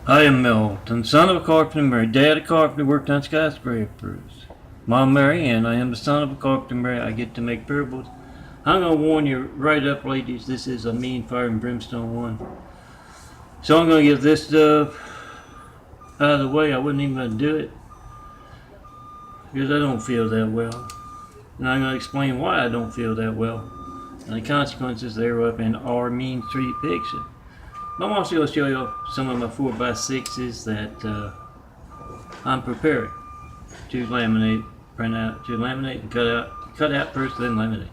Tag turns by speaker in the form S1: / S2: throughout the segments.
S1: I am Milton, son of a carpenter, married. Dad a carpenter, worked on skyscrapers. Mom Mary Ann, I am the son of a carpenter, married. I get to make parables. I'm gonna warn you right up, ladies. This is a mean fire and brimstone one. So I'm gonna get this stuff out of the way. I wasn't even gonna do it because I don't feel that well, and I'm gonna explain why I don't feel that well and the consequences thereof in our mean street fiction. I'm also going to show you some of my 4x6s that I'm preparing to laminate, print out, to laminate and cut out first, then laminate.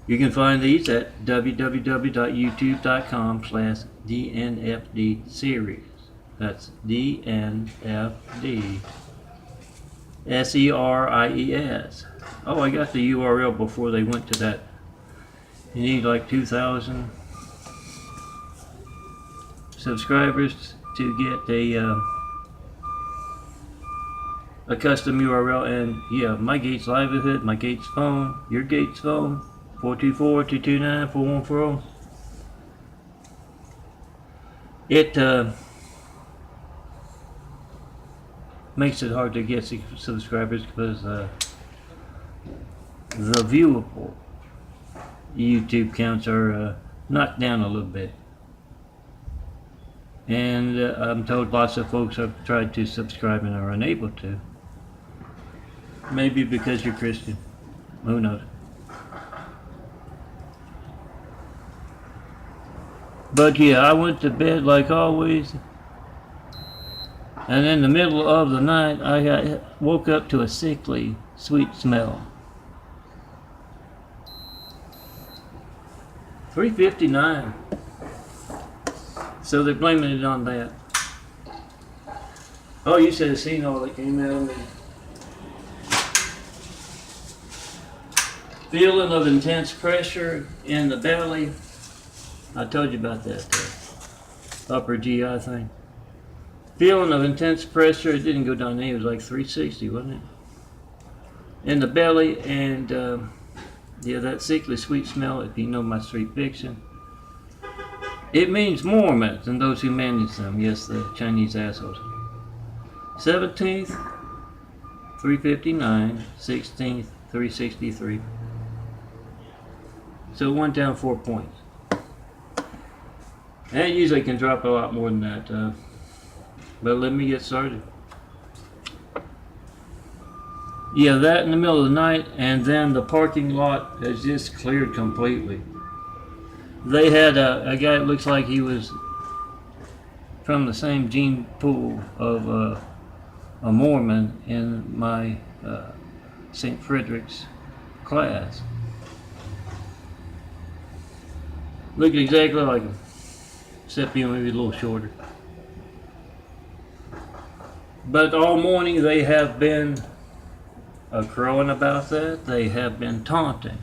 S1: You can find these at www.youtube.com/DNFD series. That's DNFD SERIES. Oh, I got the URL before they went to that. You need like 2,000 subscribers to get a custom URL. And yeah, my Gates livelihood, my Gates phone, your Gates phone, 424-229-4140. It makes it hard to get subscribers because the viewable YouTube counts are knocked down a little bit. And I'm told lots of folks have tried to subscribe and are unable to. Maybe because you're Christian. Who knows? But yeah, I went to bed like always. And in the middle of the night, I woke up to a sickly, sweet smell. 3:59. So they're blaming it on that. Oh, you should have seen all that came out of me. Feeling of intense pressure in the belly. I told you about that upper GI thing. Feeling of intense pressure. It didn't go down there. It was like 360, wasn't it? In the belly, and yeah, that sickly sweet smell. If you know my street fiction. It means Mormons and those who manage them. Yes, the Chinese assholes. 17th, 359. 16th, 363. So it went down 4 points. And it usually can drop a lot more than that. But let me get started. Yeah, that in the middle of the night, and then the parking lot has just cleared completely. They had a guy that looks like he was from the same gene pool of a Mormon in my St. Frederick's class. Looked exactly like him, except he maybe a little shorter. But all morning they have been crowing about that. They have been taunting,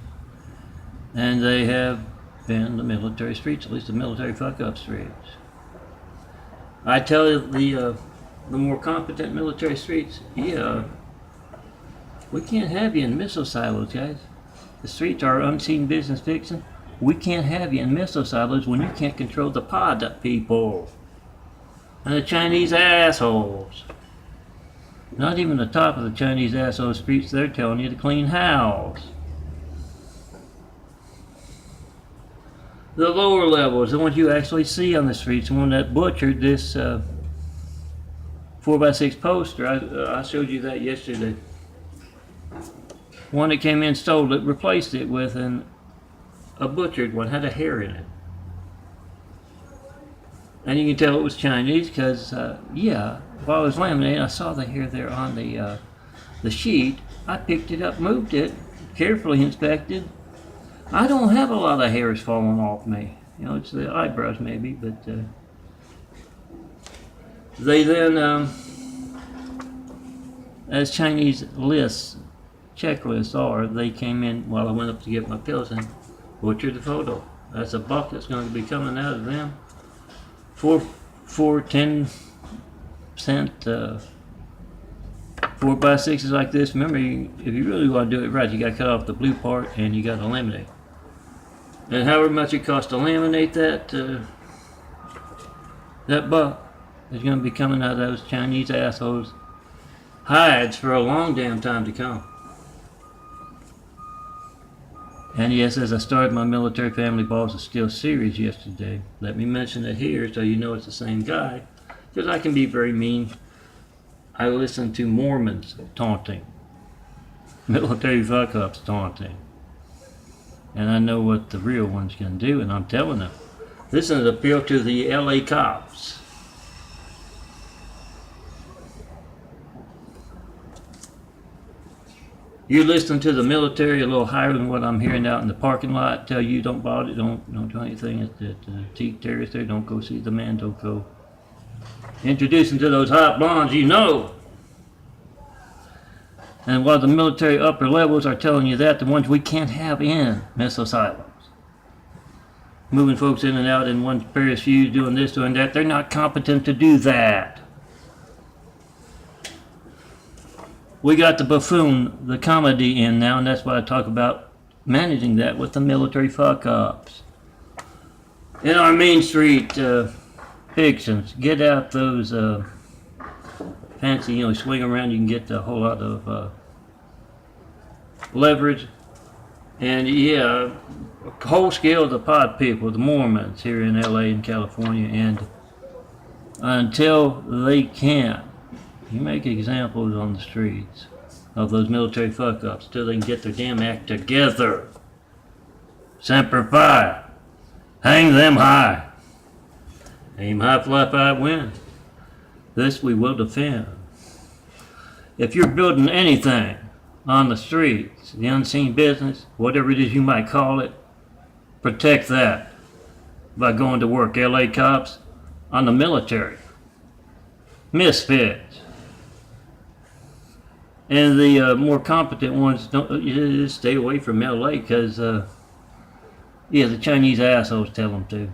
S1: and they have been the military streets, at least the military fuck-up streets. I tell you, the more competent military streets, yeah, we can't have you in missile silos, guys. The streets are unseen business fiction. We can't have you in missile silos when you can't control the pod people and the Chinese assholes. Not even the top of the Chinese asshole streets, they're telling you to clean house. The lower levels, the ones you actually see on the streets, the one that butchered this 4x6 poster, I showed you that yesterday. One that came in, stole it, replaced it with a butchered one, had a hair in it. And you can tell it was Chinese because, yeah, while I was laminating, I saw the hair there on the sheet. I picked it up, moved it, carefully inspected. I don't have a lot of hairs falling off me. You know, it's the eyebrows maybe, but they then, as Chinese checklists are, they came in while I went up to get my pills and butchered the photo. That's a buck that's going to be coming out of them. For 10 cent 4x6s like this. Remember, if you really want to do it right, you got to cut off the blue part and you got to laminate. And however much it costs to laminate that buck, is going to be coming out of those Chinese assholes' hides for a long damn time to come. And yes, as I started my Military Family Balls of Steel series yesterday, let me mention it here so you know it's the same guy, because I can be very mean. I listen to Mormons taunting, military fuck-ups taunting, and I know what the real ones can do, and I'm telling them. This is an appeal to the LA cops. You listen to the military a little higher than what I'm hearing out in the parking lot. Tell you don't bother, don't do anything at the T terrace there. Don't go see the man. Don't go introduce him to those hot blondes. You know. And while the military upper levels are telling you that, the ones we can't have in missile silos, moving folks in and out in one pair of shoes, doing this, doing that, they're not competent to do that. We got the buffoon, the comedy in now, and that's why I talk about managing that with the military fuck-ups. In our Main Street fictions, get out those fancy, swing around, you can get a whole lot of leverage. And yeah, whole scale of the pod people, the Mormons here in LA and California, and until they can't, you make examples on the streets of those military fuck-ups till they can get their damn act together. Semper Fi. Hang them high. Aim high, fly high, win. This we will defend. If you're building anything on the streets, the unseen business, whatever it is you might call it, protect that by going to work. LA cops on the military. Misfits. And the more competent ones, you just stay away from LA because, the Chinese assholes tell them to.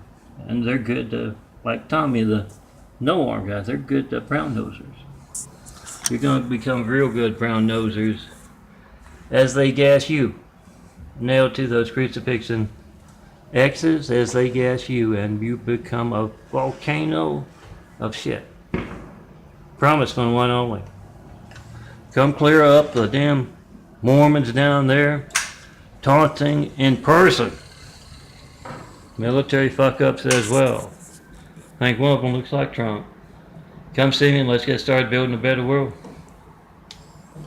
S1: And they're good, like Tommy, the no-arm guys, they're good brown nosers. You're going to become real good brown nosers as they gas you. Nailed to those crucifixion X's as they gas you, and you become a volcano of shit. Promise from one only. Come clear up the damn Mormons down there taunting in person. Military fuck-ups as well. I think one of them looks like Trump. Come see me and let's get started building a better world.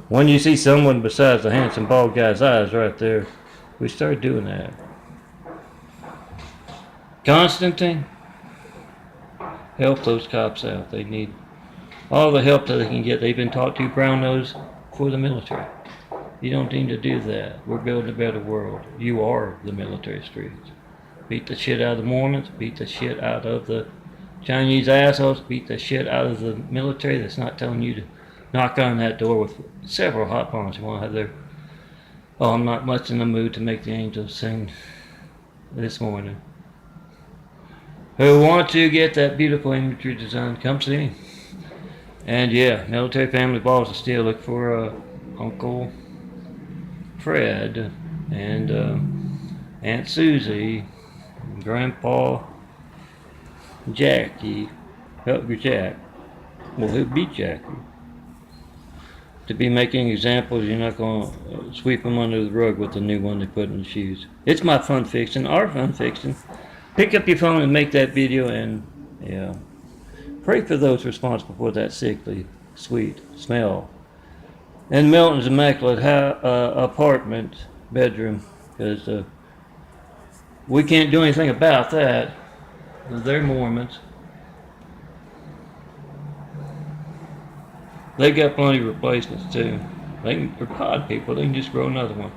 S1: When you see someone besides the handsome bald guy's eyes right there, we start doing that. Constantine, help those cops out. They need all the help that they can get. They've been taught to brown nose for the military. You don't need to do that. We're building a better world. You are the military streets. Beat the shit out of the Mormons. Beat the shit out of the Chinese assholes. Beat the shit out of the military that's not telling you to knock on that door with several hot bombs. You want to have their, I'm not much in the mood to make the angels sing this morning. Who want to get that beautiful imagery design, come see me. And yeah, Military Family Balls of Steel. Look for Uncle Fred and Aunt Susie, and Grandpa Jackie. Help your Jack. Well, who beat Jackie? To be making examples, you're not going to sweep them under the rug with the new one they put in the shoes. It's my fun fiction, our fun fiction. Pick up your phone and make that video, and yeah. Pray for those responsible for that sickly, sweet smell. And Milton's immaculate apartment, bedroom, because we can't do anything about that. They're Mormons. They got plenty of replacements too. They're pod people, they can just grow another one.